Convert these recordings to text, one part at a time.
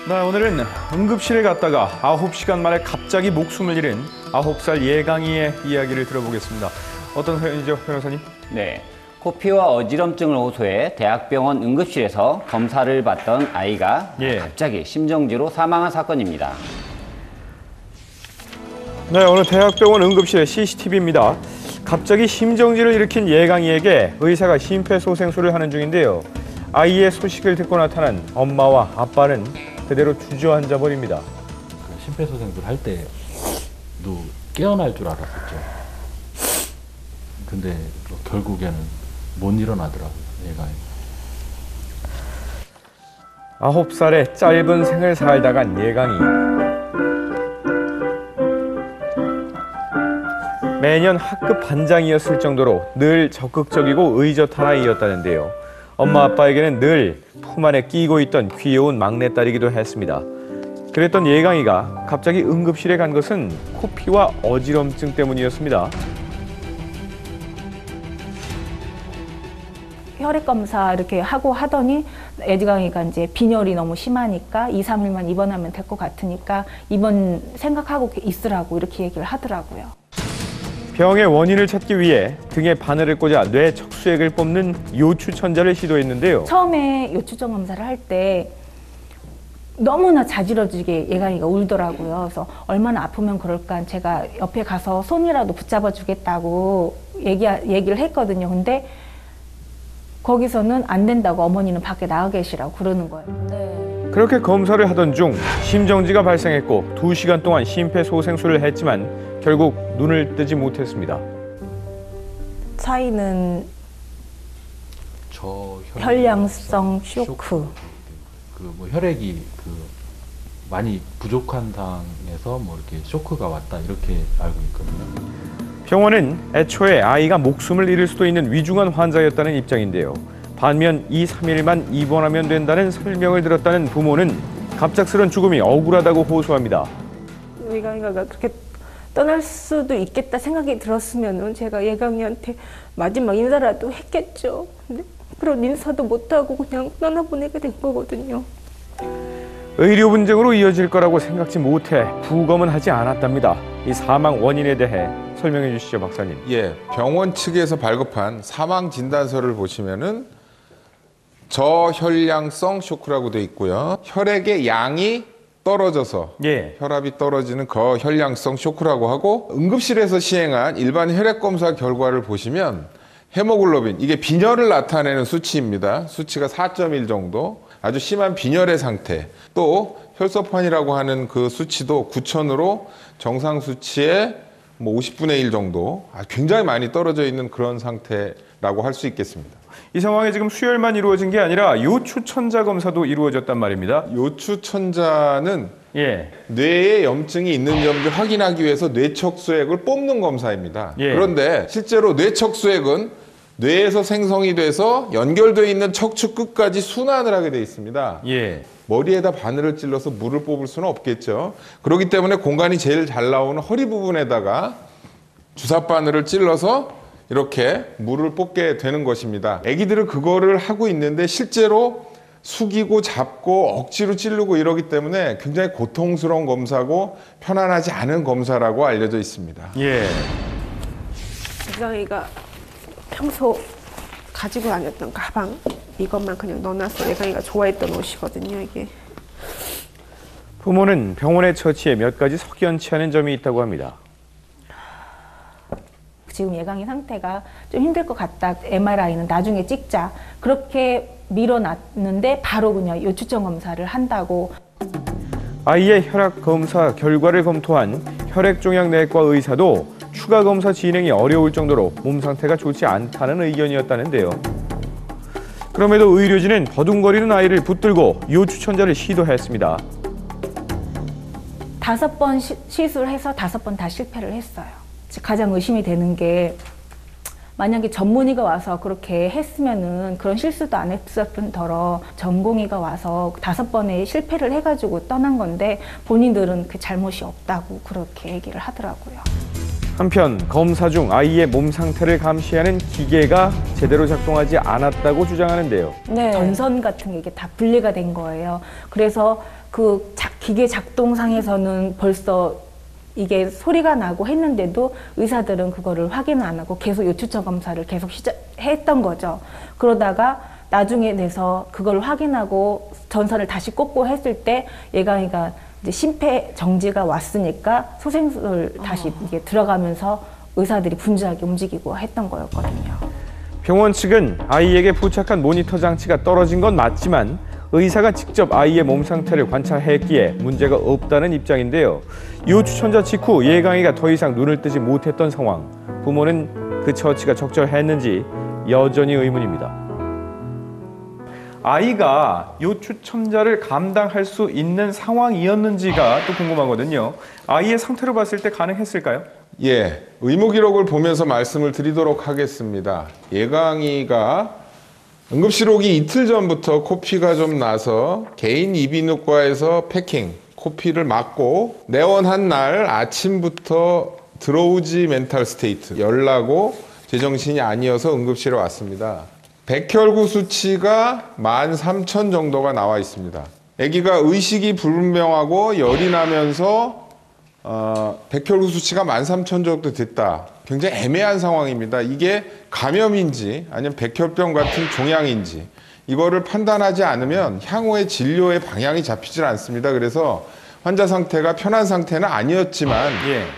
네, 오늘은 응급실에 갔다가 9시간 만에 갑자기 목숨을 잃은 9살 예강이의 이야기를 들어보겠습니다. 어떤 사연이죠, 변호사님? 네, 코피와 어지럼증을 호소해 대학병원 응급실에서 검사를 받던 아이가 갑자기 심정지로 사망한 사건입니다. 네, 오늘 대학병원 응급실의 CCTV입니다. 갑자기 심정지를 일으킨 예강이에게 의사가 심폐소생술을 하는 중인데요. 아이의 소식을 듣고 나타난 엄마와 아빠는 그대로 주저앉아 버립니다. 심폐소생술 할 때도 깨어날 줄 알았었죠. 근데 결국에는 못 일어나더라고요, 얘가. 9살의 짧은 생을 살다간 예강이. 매년 학급 반장이었을 정도로 늘 적극적이고 의젓한 아이였다는데요. 엄마 아빠에게는 늘 품 안에 끼고 있던 귀여운 막내딸이기도 했습니다. 그랬던 예강이가 갑자기 응급실에 간 것은 코피와 어지럼증 때문이었습니다. 혈액 검사 이렇게 하고 하더니 예강이가 이제 빈혈이 너무 심하니까 2, 3일만 입원하면 될 것 같으니까 입원 생각하고 있으라고 이렇게 얘기를 하더라고요. 병의 원인을 찾기 위해 등에 바늘을 꽂아 뇌 척수액을 뽑는 요추천자를 시도했는데요. 처음에 요추정 검사를 할 때 너무나 자지러지게 예강이가 울더라고요. 그래서 얼마나 아프면 그럴까 제가 옆에 가서 손이라도 붙잡아 주겠다고 얘기를 했거든요. 근데 거기서는 안 된다고 어머니는 밖에 나가 계시라고 그러는 거예요. 네. 그렇게 검사를 하던 중 심정지가 발생했고 2시간 동안 심폐소생술을 했지만 결국 눈을 뜨지 못했습니다. 차이는 혈량성 쇼크. 혈액이 많이 부족한 상황에서 이렇게 쇼크가 왔다 이렇게 알고 있거든요. 병원은 애초에 아이가 목숨을 잃을 수도 있는 위중한 환자였다는 입장인데요. 반면 2, 3일만 입원하면 된다는 설명을 들었다는 부모는 갑작스런 죽음이 억울하다고 호소합니다. 예강이가 그렇게 떠날 수도 있겠다 생각이 들었으면 제가 예강이한테 마지막 인사라도 했겠죠. 근데 그런 인사도 못하고 그냥 떠나보내게 된 거거든요. 의료 분쟁으로 이어질 거라고 생각지 못해 부검은 하지 않았답니다. 이 사망 원인에 대해 설명해 주시죠, 박사님. 예, 병원 측에서 발급한 사망 진단서를 보시면은 저혈량성 쇼크라고 돼 있고요. 혈액의 양이 떨어져서 혈압이 떨어지는 거혈량성 쇼크라고 하고, 응급실에서 시행한 일반 혈액 검사 결과를 보시면 헤모글로빈, 이게 빈혈을 나타내는 수치입니다. 수치가 4.1 정도, 아주 심한 빈혈의 상태. 또 혈소판이라고 하는 그 수치도 9,000으로 정상 수치의 50분의 1 정도, 굉장히 많이 떨어져 있는 그런 상태라고 할 수 있겠습니다. 이 상황에 지금 수혈만 이루어진 게 아니라 요추천자 검사도 이루어졌단 말입니다. 요추천자는 뇌에 염증이 있는지 확인하기 위해서 뇌척수액을 뽑는 검사입니다. 그런데 실제로 뇌척수액은 뇌에서 생성이 돼서 연결되어 있는 척추 끝까지 순환을 하게 되어 있습니다. 머리에다 바늘을 찔러서 물을 뽑을 수는 없겠죠. 그렇기 때문에 공간이 제일 잘 나오는 허리 부분에다가 주사 바늘을 찔러서 이렇게 물을 뽑게 되는 것입니다. 아기들은 그거를 하고 있는데 실제로 숙이고 잡고 억지로 찌르고 이러기 때문에 굉장히 고통스러운 검사고 편안하지 않은 검사라고 알려져 있습니다. 예강이가 평소 가지고 다녔던 가방, 이것만 그냥 넣어놔서 예강이가 좋아했던 옷이거든요, 이게. 부모는 병원의 처치에 몇 가지 석연치 않은 점이 있다고 합니다. 지금 예강이 상태가 좀 힘들 것 같다. MRI는 나중에 찍자. 그렇게 밀어놨는데 바로 그냥 요추정 검사를 한다고. 아이의 혈압 검사 결과를 검토한 혈액종양내과 의사도 추가 검사 진행이 어려울 정도로 몸 상태가 좋지 않다는 의견이었다는데요. 그럼에도 의료진은 버둥거리는 아이를 붙들고 요추천자를 시도했습니다. 5번 시술해서 5번 다 실패를 했어요. 가장 의심이 되는 게 만약에 전문의가 와서 그렇게 했으면은 그런 실수도 안 했을 더러 전공의가 와서 5번에 실패를 해가지고 떠난 건데 본인들은 그 잘못이 없다고 그렇게 얘기를 하더라고요. 한편 검사 중 아이의 몸 상태를 감시하는 기계가 제대로 작동하지 않았다고 주장하는데요. 전선 같은 게 이게 다 분리가 된 거예요. 그래서 그 기계 작동상에서는 벌써 이게 소리가 나고 했는데도 의사들은 그거를 확인 안 하고 계속 요추천 검사를 계속 했던 거죠. 그러다가 나중에 돼서 그걸 확인하고 전선을 다시 꽂고 했을 때 예강이가 이제 심폐 정지가 왔으니까 소생술 다시 이게 들어가면서 의사들이 분주하게 움직이고 했던 거였거든요. 병원 측은 아이에게 부착한 모니터 장치가 떨어진 건 맞지만 의사가 직접 아이의 몸 상태를 관찰했기에 문제가 없다는 입장인데요. 요추천자 직후 예강이가 더 이상 눈을 뜨지 못했던 상황. 부모는 그 처치가 적절했는지 여전히 의문입니다. 아이가 요추천자를 감당할 수 있는 상황이었는지가 또 궁금하거든요. 아이의 상태로 봤을 때 가능했을까요? 예, 의무 기록을 보면서 말씀을 드리도록 하겠습니다. 예강이가 응급실오기 이틀 전부터 코피가 좀 나서 개인 이비인후과에서 패킹, 코피를 맞고 내원한 날 아침부터 드로우지 멘탈 스테이트, 열나고 제정신이 아니어서 응급실에 왔습니다. 백혈구 수치가 13,000 정도가 나와 있습니다. 아기가 의식이 불명하고 열이 나면서 백혈구 수치가 13,000 정도 됐다. 굉장히 애매한 상황입니다. 이게 감염인지 아니면 백혈병 같은 종양인지 이거를 판단하지 않으면 향후의 진료의 방향이 잡히질 않습니다. 그래서 환자 상태가 편한 상태는 아니었지만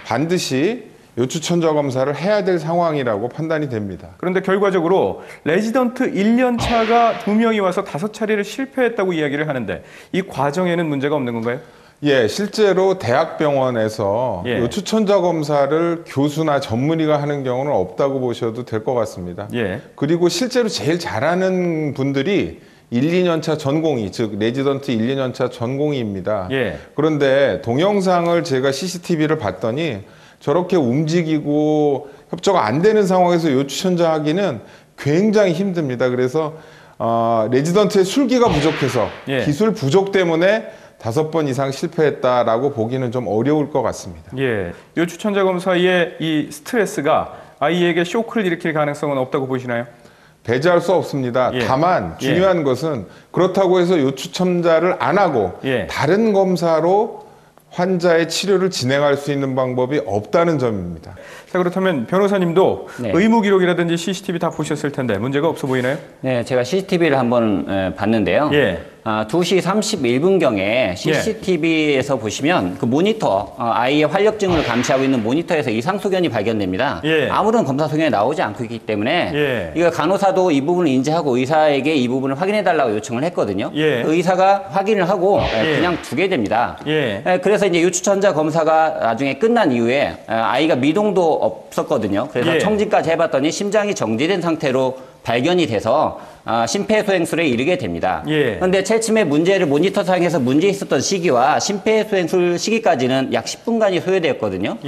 반드시 요추천자 검사를 해야 될 상황이라고 판단이 됩니다. 그런데 결과적으로 레지던트 1년 차가 2명이 와서 5차례를 실패했다고 이야기를 하는데 이 과정에는 문제가 없는 건가요? 예, 실제로 대학병원에서 요추천자 검사를 교수나 전문의가 하는 경우는 없다고 보셔도 될 것 같습니다. 그리고 실제로 제일 잘하는 분들이 1, 2년 차 전공의, 즉 레지던트 1, 2년 차 전공의입니다. 그런데 동영상을 제가 CCTV를 봤더니 저렇게 움직이고 협조가 안 되는 상황에서 요추천자 하기는 굉장히 힘듭니다. 그래서 레지던트의 술기가 부족해서 기술 부족 때문에 5번 이상 실패했다라고 보기는 좀 어려울 것 같습니다. 요추천자 검사의 이 스트레스가 아이에게 쇼크를 일으킬 가능성은 없다고 보시나요? 배제할 수 없습니다. 다만 중요한 것은 그렇다고 해서 요추천자를 안 하고 다른 검사로 환자의 치료를 진행할 수 있는 방법이 없다는 점입니다. 자, 그렇다면 변호사님도 의무 기록이라든지 CCTV 다 보셨을 텐데 문제가 없어 보이나요? 네, 제가 CCTV를 한번 봤는데요. 2시 31분경에 CCTV에서 보시면 그 모니터, 아이의 활력증을 감시하고 있는 모니터에서 이상 소견이 발견됩니다. 아무런 검사 소견이 나오지 않고 있기 때문에 이거 간호사도 이 부분을 인지하고 의사에게 이 부분을 확인해달라고 요청을 했거든요. 의사가 확인을 하고 그냥 두게 됩니다. 그래서 이제 요추천자 검사가 나중에 끝난 이후에 아이가 미동도 없었거든요. 그래서 청진까지 해봤더니 심장이 정지된 상태로 발견이 돼서 심폐소생술에 이르게 됩니다. 그런데 최첨의 문제를 모니터상에서 문제 있었던 시기와 심폐소생술 시기까지는 약 10분간이 소요되었거든요.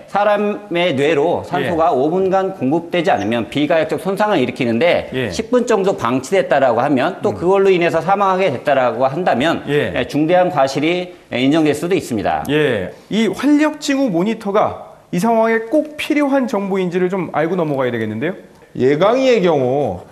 사람의 뇌로 산소가 5분간 공급되지 않으면 비가역적 손상을 일으키는데 10분 정도 방치됐다라고 하면 또 그걸로 인해서 사망하게 됐다라고 한다면 중대한 과실이 인정될 수도 있습니다. 이 활력징후 모니터가 이 상황에 꼭 필요한 정보인지를 좀 알고 넘어가야 되겠는데요? 예강이의 경우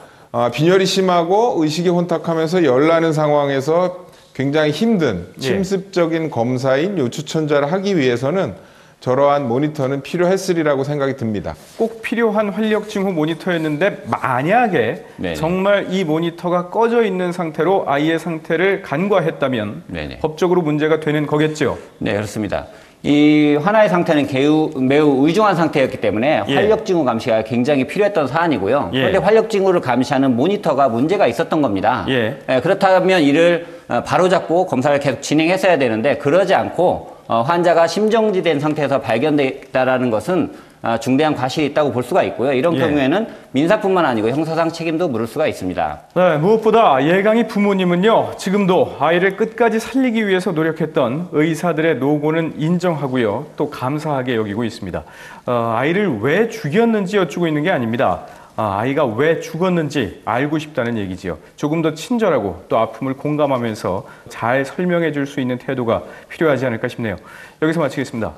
빈혈이 심하고 의식이 혼탁하면서 열나는 상황에서 굉장히 힘든 침습적인 검사인 요추천자를 하기 위해서는 저러한 모니터는 필요했으리라고 생각이 듭니다. 꼭 필요한 활력징후 모니터였는데 만약에 정말 이 모니터가 꺼져 있는 상태로 아이의 상태를 간과했다면 법적으로 문제가 되는 거겠죠? 네, 그렇습니다. 이 환아의 상태는 매우 의중한 상태였기 때문에 활력징후 감시가 굉장히 필요했던 사안이고요. 그런데 활력징후를 감시하는 모니터가 문제가 있었던 겁니다. 그렇다면 이를 바로잡고 검사를 계속 진행했어야 되는데 그러지 않고 환자가 심정지된 상태에서 발견됐다라는 것은 중대한 과실이 있다고 볼 수가 있고요. 이런 경우에는 민사뿐만 아니고 형사상 책임도 물을 수가 있습니다. 무엇보다 예강이 부모님은요, 지금도 아이를 끝까지 살리기 위해서 노력했던 의사들의 노고는 인정하고요, 또 감사하게 여기고 있습니다. 아이를 왜 죽였는지 여쭈고 있는 게 아닙니다. 아이가 왜 죽었는지 알고 싶다는 얘기지요. 조금 더 친절하고 또 아픔을 공감하면서 잘 설명해 줄 수 있는 태도가 필요하지 않을까 싶네요. 여기서 마치겠습니다.